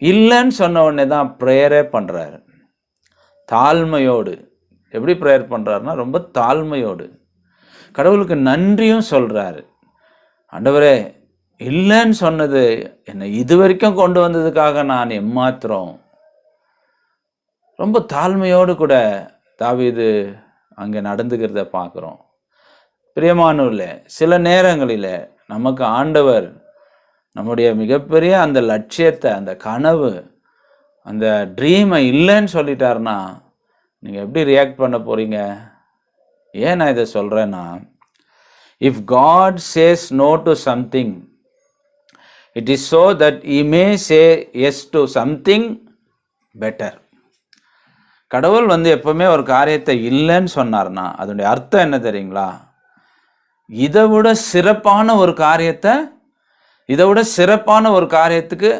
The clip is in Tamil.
இல்லைன்னு சொன்ன உடனே தான் ப்ரேயரே பண்ணுறாரு. தாழ்மையோடு. எப்படி ப்ரேயர் பண்ணுறாருன்னா ரொம்ப தாழ்மையோடு கடவுளுக்கு நன்றியும் சொல்கிறாரு. ஆண்டவரே, இல்லைன்னு சொன்னது என்னை இது வரைக்கும் கொண்டு வந்ததுக்காக நான் எம்மாத்திரம். ரொம்ப தாழ்மையோடு கூட தாவீது அங்கே நடந்துக்கிறத பார்க்குறோம். பிரியமானவர்களே, சில நேரங்களில் நமக்கு ஆண்டவர் நம்முடைய மிகப்பெரிய அந்த லட்சியத்தை, அந்த கனவு, அந்த ட்ரீமை இல்லைன்னு சொல்லிட்டாருன்னா நீங்கள் எப்படி ரியாக்ட் பண்ண போகிறீங்க? ஏன் நான் இதை சொல்கிறேன்னா, if God says no to something, it is so that he may say yes to something better. கடவுள் எப்பவுமே ஒரு காரியத்தை இல்லைன்னு சொன்னார்னா அதனுடைய அர்த்தம் என்ன தெரியுங்களா? இதை விட சிறப்பான ஒரு காரியத்துக்கு